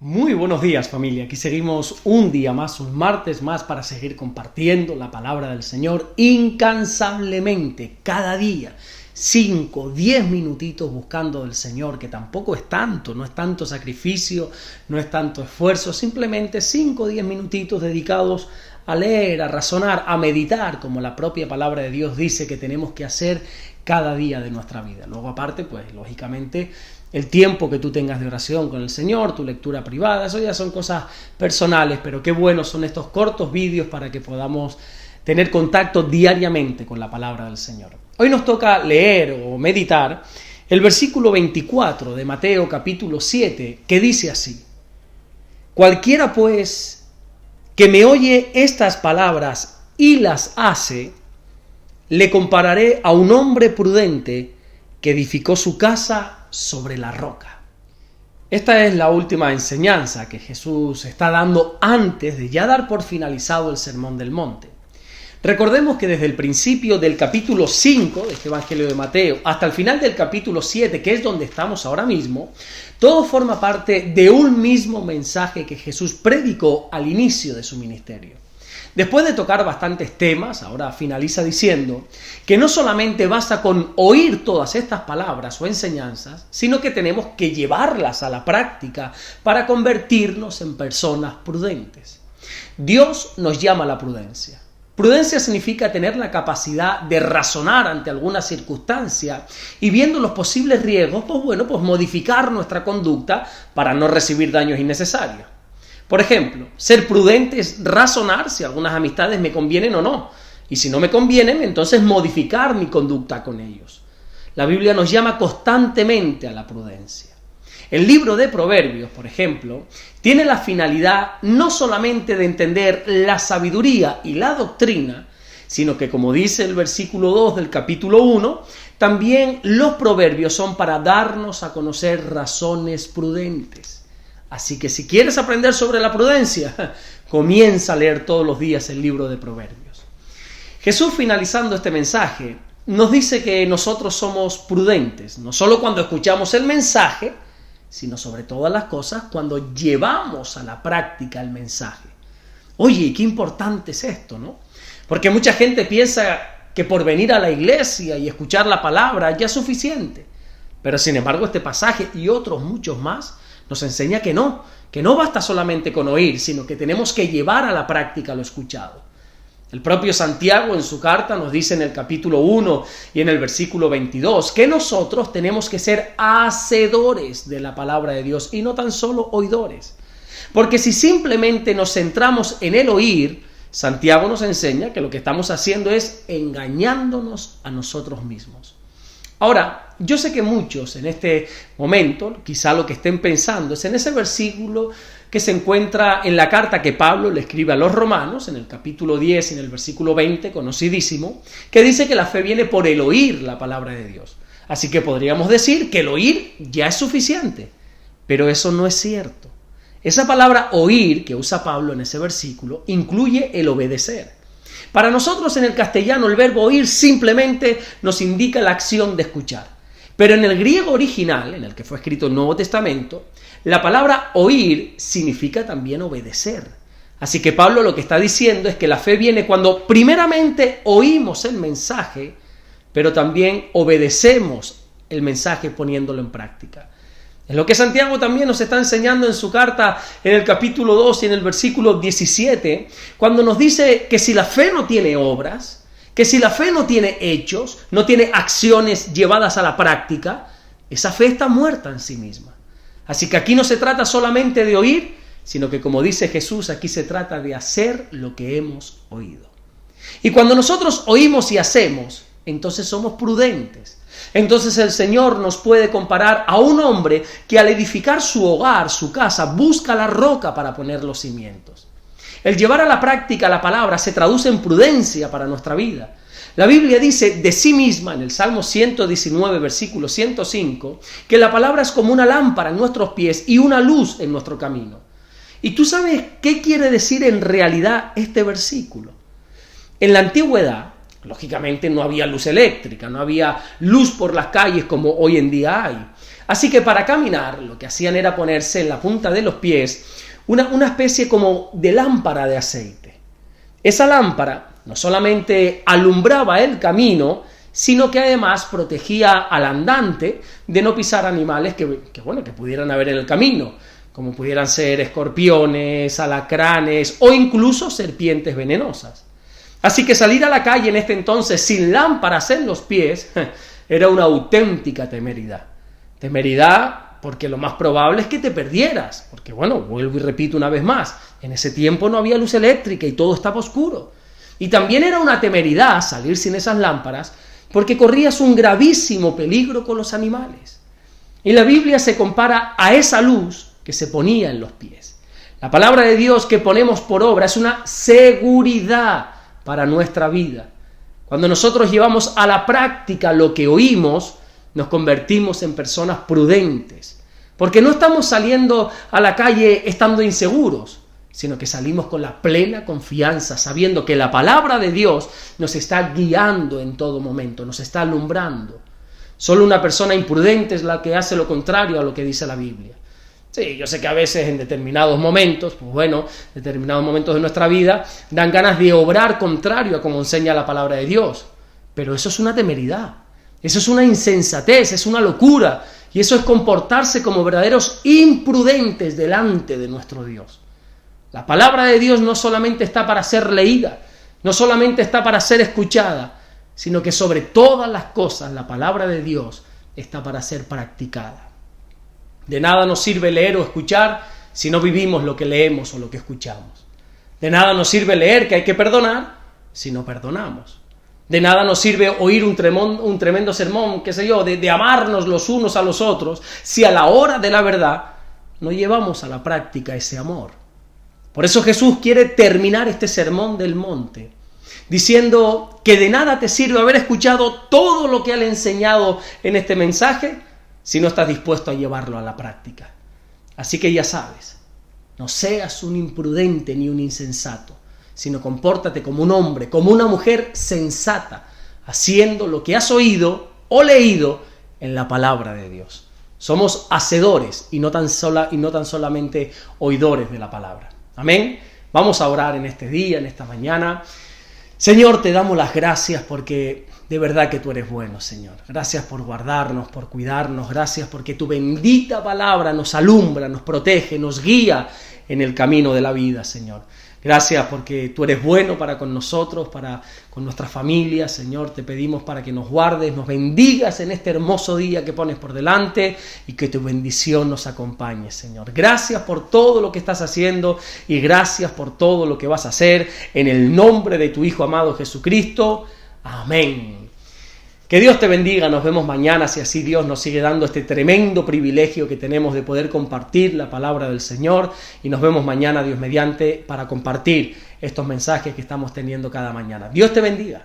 Muy buenos días, familia. Aquí seguimos un día más, un martes más, para seguir compartiendo la palabra del Señor incansablemente, cada día. 5, 10 minutitos buscando del Señor, que tampoco es tanto, no es tanto sacrificio, no es tanto esfuerzo, simplemente 5, 10 minutitos dedicados a leer, a razonar, a meditar, como la propia palabra de Dios dice que tenemos que hacer cada día de nuestra vida. Luego aparte, pues lógicamente, el tiempo que tú tengas de oración con el Señor, tu lectura privada, eso ya son cosas personales, pero qué buenos son estos cortos vídeos para que podamos tener contacto diariamente con la palabra del Señor. Hoy nos toca leer o meditar el versículo 24 de Mateo capítulo 7, que dice así: Cualquiera pues que me oye estas palabras y las hace, le compararé a un hombre prudente que edificó su casa sobre la roca. Esta es la última enseñanza que Jesús está dando antes de ya dar por finalizado el Sermón del Monte. Recordemos que desde el principio del capítulo 5 de este Evangelio de Mateo hasta el final del capítulo 7, que es donde estamos ahora mismo, todo forma parte de un mismo mensaje que Jesús predicó al inicio de su ministerio. Después de tocar bastantes temas, ahora finaliza diciendo que no solamente basta con oír todas estas palabras o enseñanzas, sino que tenemos que llevarlas a la práctica para convertirnos en personas prudentes. Dios nos llama a la prudencia. Prudencia significa tener la capacidad de razonar ante alguna circunstancia y viendo los posibles riesgos, pues modificar nuestra conducta para no recibir daños innecesarios. Por ejemplo, ser prudente es razonar si algunas amistades me convienen o no. Y si no me convienen, entonces modificar mi conducta con ellos. La Biblia nos llama constantemente a la prudencia. El libro de Proverbios, por ejemplo, tiene la finalidad no solamente de entender la sabiduría y la doctrina, sino que, como dice el versículo 2 del capítulo 1, también los proverbios son para darnos a conocer razones prudentes. Así que si quieres aprender sobre la prudencia, comienza a leer todos los días el libro de Proverbios. Jesús, finalizando este mensaje, nos dice que nosotros somos prudentes, no solo cuando escuchamos el mensaje, sino sobre todas las cosas cuando llevamos a la práctica el mensaje. Oye, qué importante es esto, ¿no? Porque mucha gente piensa que por venir a la iglesia y escuchar la palabra ya es suficiente. Pero sin embargo este pasaje y otros muchos más nos enseña que no basta solamente con oír, sino que tenemos que llevar a la práctica lo escuchado. El propio Santiago en su carta nos dice en el capítulo 1 y en el versículo 22 que nosotros tenemos que ser hacedores de la palabra de Dios y no tan solo oidores. Porque si simplemente nos centramos en el oír, Santiago nos enseña que lo que estamos haciendo es engañándonos a nosotros mismos. Ahora, yo sé que muchos en este momento, quizá lo que estén pensando es en ese versículo que se encuentra en la carta que Pablo le escribe a los romanos, en el capítulo 10 y en el versículo 20, conocidísimo, que dice que la fe viene por el oír la palabra de Dios. Así que podríamos decir que el oír ya es suficiente, pero eso no es cierto. Esa palabra oír que usa Pablo en ese versículo incluye el obedecer. Para nosotros en el castellano el verbo oír simplemente nos indica la acción de escuchar. Pero en el griego original, en el que fue escrito el Nuevo Testamento, la palabra oír significa también obedecer. Así que Pablo lo que está diciendo es que la fe viene cuando primeramente oímos el mensaje, pero también obedecemos el mensaje poniéndolo en práctica. Es lo que Santiago también nos está enseñando en su carta en el capítulo 2 y en el versículo 17, cuando nos dice que si la fe no tiene obras, que si la fe no tiene hechos, no tiene acciones llevadas a la práctica, esa fe está muerta en sí misma. Así que aquí no se trata solamente de oír, sino que, como dice Jesús, aquí se trata de hacer lo que hemos oído. Y cuando nosotros oímos y hacemos, entonces somos prudentes. Entonces el Señor nos puede comparar a un hombre que al edificar su hogar, su casa, busca la roca para poner los cimientos. El llevar a la práctica la palabra se traduce en prudencia para nuestra vida. La Biblia dice de sí misma en el Salmo 119, versículo 105, que la palabra es como una lámpara en nuestros pies y una luz en nuestro camino. ¿Y tú sabes qué quiere decir en realidad este versículo? En la antigüedad, lógicamente no había luz eléctrica, no había luz por las calles como hoy en día hay. Así que para caminar lo que hacían era ponerse en la punta de los pies una especie como de lámpara de aceite. Esa lámpara no solamente alumbraba el camino, sino que además protegía al andante de no pisar animales que pudieran haber en el camino, como pudieran ser escorpiones, alacranes o incluso serpientes venenosas. Así que salir a la calle en este entonces sin lámparas en los pies era una auténtica temeridad. Temeridad porque lo más probable es que te perdieras, porque vuelvo y repito una vez más, en ese tiempo no había luz eléctrica y todo estaba oscuro. Y también era una temeridad salir sin esas lámparas, porque corrías un gravísimo peligro con los animales. Y la Biblia se compara a esa luz que se ponía en los pies. La palabra de Dios que ponemos por obra es una seguridad para nuestra vida. Cuando nosotros llevamos a la práctica lo que oímos, nos convertimos en personas prudentes, porque no estamos saliendo a la calle estando inseguros, sino que salimos con la plena confianza, sabiendo que la palabra de Dios nos está guiando en todo momento, nos está alumbrando. Solo una persona imprudente es la que hace lo contrario a lo que dice la Biblia. Sí, yo sé que a veces en determinados momentos, determinados momentos de nuestra vida, dan ganas de obrar contrario a como enseña la palabra de Dios, pero eso es una temeridad. Eso es una insensatez, es una locura, y eso es comportarse como verdaderos imprudentes delante de nuestro Dios. La palabra de Dios no solamente está para ser leída, no solamente está para ser escuchada, sino que sobre todas las cosas la palabra de Dios está para ser practicada. De nada nos sirve leer o escuchar si no vivimos lo que leemos o lo que escuchamos. De nada nos sirve leer que hay que perdonar si no perdonamos. De nada nos sirve oír un tremendo sermón, de amarnos los unos a los otros, si a la hora de la verdad no llevamos a la práctica ese amor. Por eso Jesús quiere terminar este sermón del monte, diciendo que de nada te sirve haber escuchado todo lo que Él ha enseñado en este mensaje, si no estás dispuesto a llevarlo a la práctica. Así que ya sabes, no seas un imprudente ni un insensato, sino compórtate como un hombre, como una mujer sensata, haciendo lo que has oído o leído en la palabra de Dios. Somos hacedores y no tan solamente oidores de la palabra. Amén. Vamos a orar en este día, en esta mañana. Señor, te damos las gracias porque de verdad que tú eres bueno, Señor. Gracias por guardarnos, por cuidarnos. Gracias porque tu bendita palabra nos alumbra, nos protege, nos guía en el camino de la vida, Señor. Gracias porque tú eres bueno para con nosotros, con nuestra familia, Señor. Te pedimos para que nos guardes, nos bendigas en este hermoso día que pones por delante y que tu bendición nos acompañe, Señor. Gracias por todo lo que estás haciendo y gracias por todo lo que vas a hacer en el nombre de tu Hijo amado Jesucristo. Amén. Que Dios te bendiga, nos vemos mañana si así Dios nos sigue dando este tremendo privilegio que tenemos de poder compartir la palabra del Señor, y nos vemos mañana, Dios mediante, para compartir estos mensajes que estamos teniendo cada mañana. Dios te bendiga.